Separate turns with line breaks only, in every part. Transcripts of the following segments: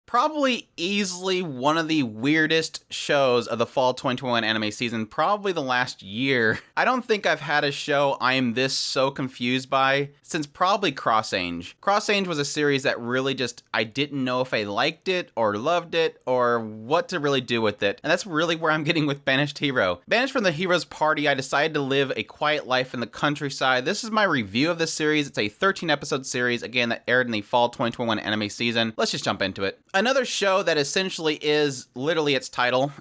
Probably easily one of the weirdest shows of the fall 2021 anime season, probably the last year. I don't think I've had a show I am this so confused by since probably Cross Ange. Cross Ange was a series that really just, I didn't know if I liked it or loved it or what to really do with it. And that's really where I'm getting with Banished Hero. Banished from the Hero's Party, I decided to live a quiet life in the countryside. This is my review of this series. It's a 13 episode series, again, that aired in the fall 2021 anime season. Let's just jump into it. Another show that essentially is literally its title.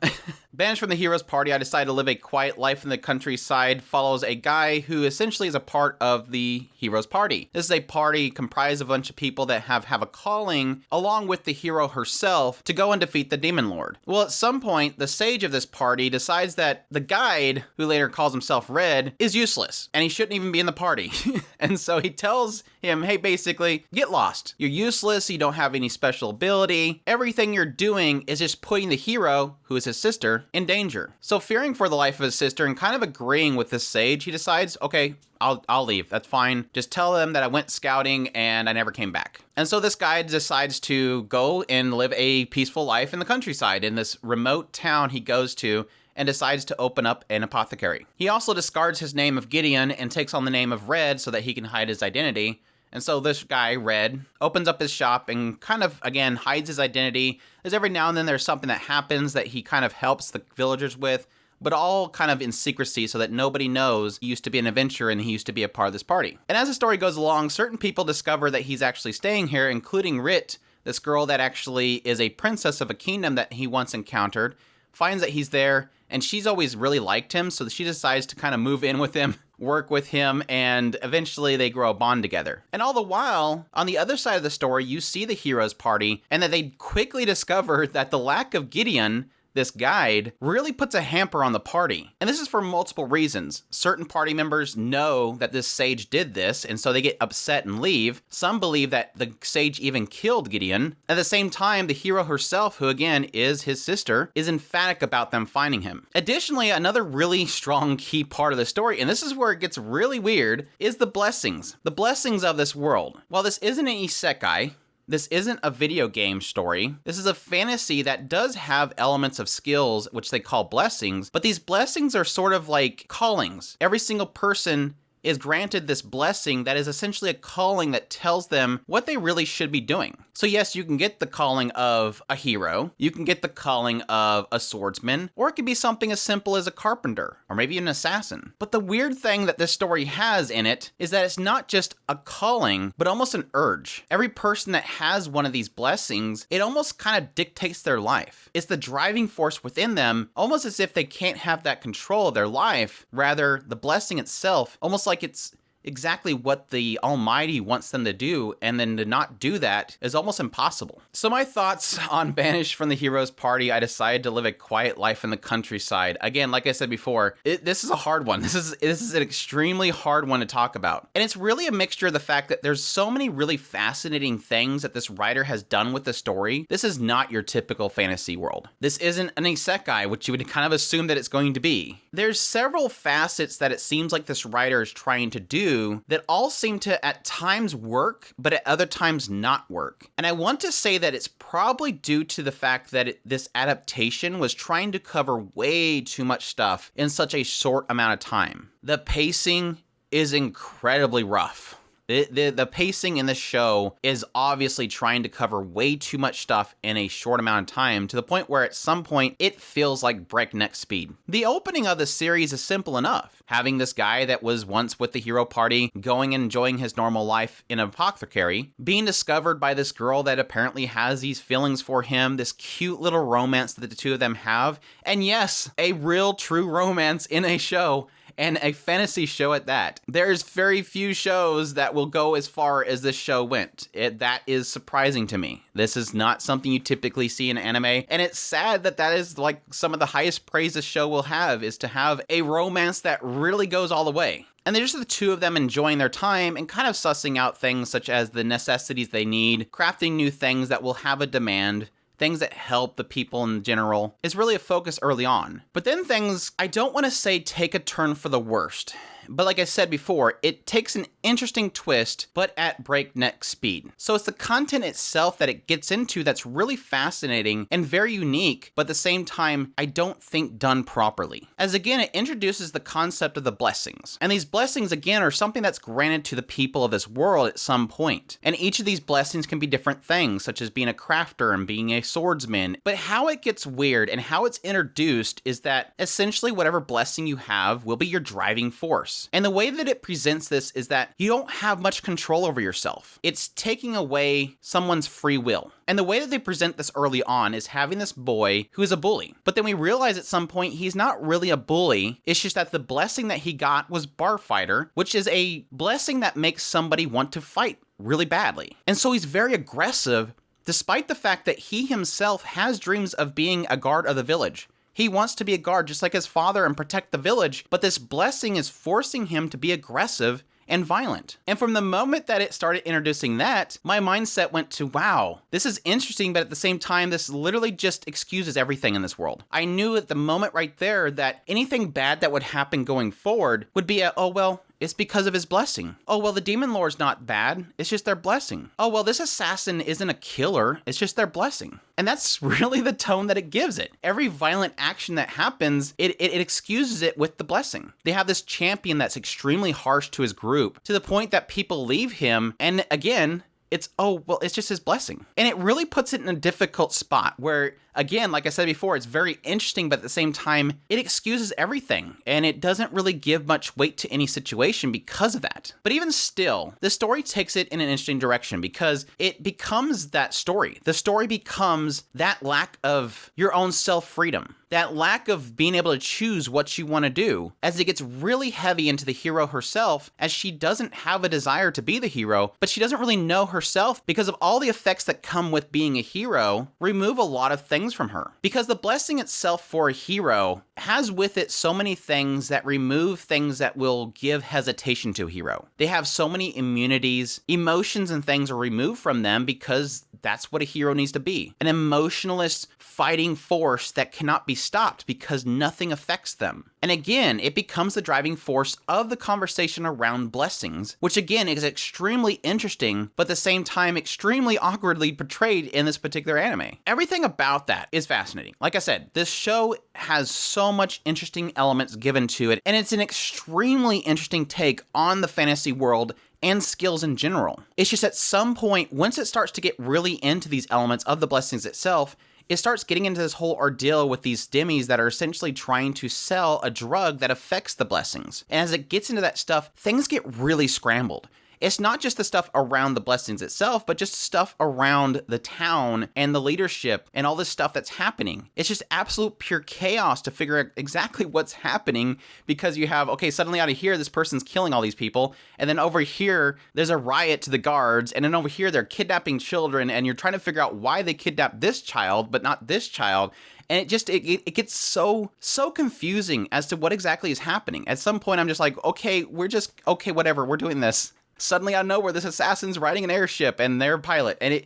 Banished from the Hero's Party, I decided to live a quiet life in the countryside, follows a guy who essentially is a part of the Hero's Party. This is a party comprised of a bunch of people that have a calling, along with the hero herself, to go and defeat the Demon Lord. Well, at some point, the sage of this party decides that the guide, who later calls himself Red, is useless, and he shouldn't even be in the party. And so he tells him, hey, basically, get lost. You're useless, you don't have any special ability. Everything you're doing is just putting the hero, who is his sister, in danger. So fearing for the life of his sister and kind of agreeing with this sage, he decides, okay, I'll leave. That's fine. Just tell them that I went scouting and I never came back. And so this guy decides to go and live a peaceful life in the countryside in this remote town he goes to, and decides to open up an apothecary. He also discards his name of Gideon and takes on the name of Red so that he can hide his identity. And so this guy, Red, opens up his shop and kind of, again, hides his identity. There's every now and then there's something that happens that he kind of helps the villagers with, but all kind of in secrecy so that nobody knows he used to be an adventurer and he used to be a part of this party. And as the story goes along, certain people discover that he's actually staying here, including Rit, this girl that actually is a princess of a kingdom that he once encountered, finds that he's there, and she's always really liked him, so she decides to kind of move in with him, work with him, and eventually they grow a bond together. And all the while, on the other side of the story, you see the Hero's Party, and that they quickly discover that the lack of Gideon, this guide, really puts a hamper on the party. And this is for multiple reasons. Certain party members know that this sage did this, and so they get upset and leave. Some believe that the sage even killed Gideon. At the same time, the hero herself, who again is his sister, is emphatic about them finding him. Additionally, another really strong key part of the story, and this is where it gets really weird, is the blessings. The blessings of this world. While this isn't an isekai, this isn't a video game story. This is a fantasy that does have elements of skills, which they call blessings, but these blessings are sort of like callings. Every single person is granted this blessing that is essentially a calling that tells them what they really should be doing. So yes, you can get the calling of a hero, you can get the calling of a swordsman, or it could be something as simple as a carpenter, or maybe an assassin. But the weird thing that this story has in it is that it's not just a calling, but almost an urge. Every person that has one of these blessings, it almost kind of dictates their life. It's the driving force within them, almost as if they can't have that control of their life. Rather, the blessing itself, almost like it's exactly what the Almighty wants them to do, and then to not do that is almost impossible. So my thoughts on Banished from the Hero's Party, I decided to live a quiet life in the countryside. Again, like I said before, this is a hard one. This is an extremely hard one to talk about. And it's really a mixture of the fact that there's so many really fascinating things that this writer has done with the story. This is not your typical fantasy world. This isn't an isekai, which you would kind of assume that it's going to be. There's several facets that it seems like this writer is trying to do that all seem to at times work, but at other times not work. And I want to say that it's probably due to the fact that this adaptation was trying to cover way too much stuff in such a short amount of time. The pacing is incredibly rough. The pacing in this show is obviously trying to cover way too much stuff in a short amount of time, to the point where at some point it feels like breakneck speed. The opening of the series is simple enough. Having this guy that was once with the hero party going and enjoying his normal life in an apothecary, being discovered by this girl that apparently has these feelings for him, this cute little romance that the two of them have, and yes, a real true romance in a show, and a fantasy show at that. There's very few shows that will go as far as this show went. That is surprising to me. This is not something you typically see in anime, and it's sad that that is like some of the highest praise this show will have, is to have a romance that really goes all the way. And they're just the two of them enjoying their time and kind of sussing out things such as the necessities they need, crafting new things that will have a demand, things that help the people in general, is really a focus early on. But then things, I don't want to say take a turn for the worst. but like I said before, it takes an interesting twist, but at breakneck speed. So it's the content itself that it gets into that's really fascinating and very unique, but at the same time, I don't think done properly. As again, it introduces the concept of the blessings. And these blessings, again, are something that's granted to the people of this world at some point. And each of these blessings can be different things, such as being a crafter and being a swordsman. But how it gets weird and how it's introduced is that essentially whatever blessing you have will be your driving force. And the way that it presents this is that you don't have much control over yourself. It's taking away someone's free will. And the way that they present this early on is having this boy who is a bully. But then we realize at some point he's not really a bully. It's just that the blessing that he got was Bar Fighter, which is a blessing that makes somebody want to fight really badly. And so he's very aggressive, despite the fact that he himself has dreams of being a guard of the village. He wants to be a guard just like his father and protect the village, but this blessing is forcing him to be aggressive and violent. And from the moment that it started introducing that, my mindset went to, wow, this is interesting, but at the same time, this literally just excuses everything in this world. I knew at the moment right there that anything bad that would happen going forward would be oh, well, it's because of his blessing. Oh, well, the demon lord's not bad. It's just their blessing. Oh, well, this assassin isn't a killer. It's just their blessing. And that's really the tone that it gives it. Every violent action that happens, it excuses it with the blessing. They have this champion that's extremely harsh to his group, to the point that people leave him. And again, it's, oh, well, it's just his blessing. And it really puts it in a difficult spot where, again, like I said before, it's very interesting, but at the same time, it excuses everything. And it doesn't really give much weight to any situation because of that. But even still, the story takes it in an interesting direction because it becomes that story. The story becomes that lack of your own self-freedom. That lack of being able to choose what you want to do, as it gets really heavy into the hero herself, as she doesn't have a desire to be the hero, but she doesn't really know herself because of all the effects that come with being a hero, remove a lot of things from her. Because the blessing itself for a hero has with it so many things that remove things that will give hesitation to a hero. They have so many immunities, emotions and things are removed from them because that's what a hero needs to be. An emotionalist fighting force that cannot be stopped because nothing affects them. And again, it becomes the driving force of the conversation around blessings, which again is extremely interesting, but at the same time extremely awkwardly portrayed in this particular anime. Everything about that is fascinating. Like I said, this show has so much interesting elements given to it, and it's an extremely interesting take on the fantasy world and skills in general. It's just at some point, once it starts to get really into these elements of the blessings itself, it starts getting into this whole ordeal with these demis that are essentially trying to sell a drug that affects the blessings. And as it gets into that stuff, things get really scrambled. It's not just the stuff around the blessings itself, but just stuff around the town and the leadership and all this stuff that's happening. It's just absolute pure chaos to figure out exactly what's happening because you have, okay, suddenly out of here, this person's killing all these people. And then over here, there's a riot to the guards. And then over here, they're kidnapping children. And you're trying to figure out why they kidnapped this child, but not this child. And it gets so confusing as to what exactly is happening. At some point, I'm just like, okay, whatever, we're doing this. Suddenly out of nowhere, this assassin's riding an airship and they're a pilot. And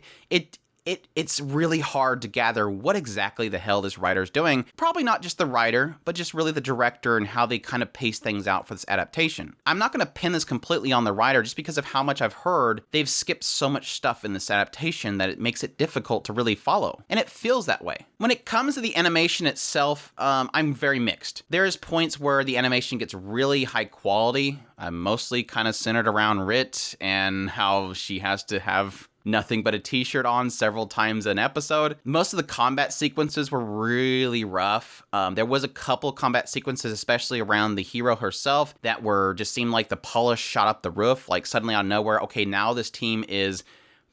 it's really hard to gather what exactly the hell this writer's doing. Probably not just the writer, but just really the director and how they kind of pace things out for this adaptation. I'm not going to pin this completely on the writer just because of how much I've heard they've skipped so much stuff in this adaptation that it makes it difficult to really follow. And it feels that way. When it comes to the animation itself, I'm very mixed. There's points where the animation gets really high quality, mostly kind of centered around Rit and how she has to have nothing but a t-shirt on several times an episode. Most of the combat sequences were really rough. There was a couple combat sequences, especially around the hero herself, that just seemed like the polish shot up the roof, like suddenly out of nowhere, okay, now this team is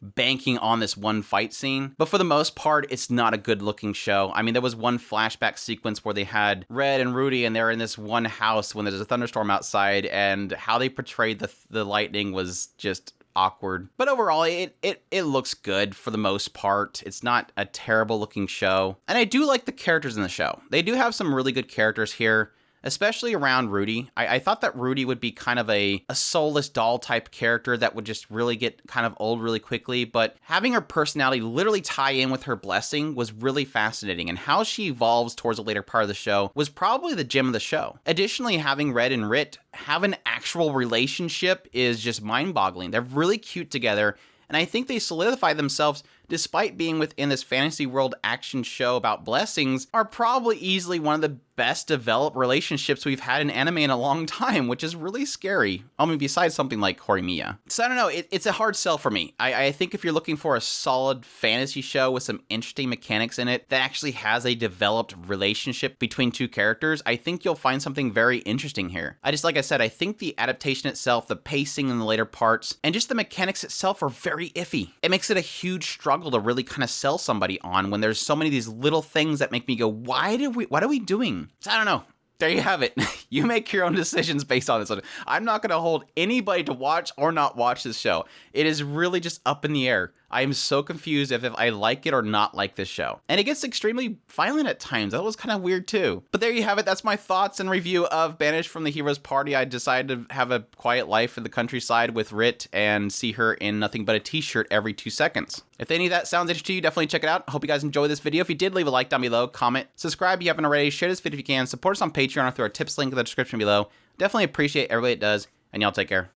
banking on this one fight scene. But for the most part, it's not a good looking show. I mean, there was one flashback sequence where they had Red and Rudy and they're in this one house when there's a thunderstorm outside, and how they portrayed the lightning was just awkward. But overall, it looks good for the most part. It's not a terrible looking show. And I do like the characters in the show. They do have some really good characters here. especially around Rudy. I thought that Rudy would be kind of a soulless doll type character that would just really get kind of old really quickly, but having her personality literally tie in with her blessing was really fascinating, and how she evolves towards the later part of the show was probably the gem of the show. Additionally, having Red and Rit have an actual relationship is just mind-boggling. They're really cute together, and I think they solidify themselves, despite being within this fantasy world action show about blessings, are probably easily one of the best developed relationships we've had in anime in a long time, which is really scary. I mean, besides something like Horimiya. So I don't know, it's a hard sell for me. I think if you're looking for a solid fantasy show with some interesting mechanics in it that actually has a developed relationship between two characters, I think you'll find something very interesting here. Like I said, I think the adaptation itself, the pacing in the later parts, and just the mechanics itself are very iffy. It makes it a huge struggle to really kind of sell somebody on when there's so many of these little things that make me go, what are we doing? So I don't know. There you have it. You make your own decisions based on this one. I'm not going to hold anybody to watch or not watch this show. It is really just up in the air. I am so confused if I like it or not like this show. And it gets extremely violent at times. That was kind of weird too. But there you have it. That's my thoughts and review of Banished from the Hero's Party. I decided to have a quiet life in the countryside with Rit and see her in nothing but a t-shirt every 2 seconds. If any of that sounds interesting to you, definitely check it out. Hope you guys enjoy this video. If you did, leave a like down below, comment, subscribe if you haven't already, share this video if you can, support us on Patreon or through our tips link in the description below. Definitely appreciate everybody that does, and y'all take care.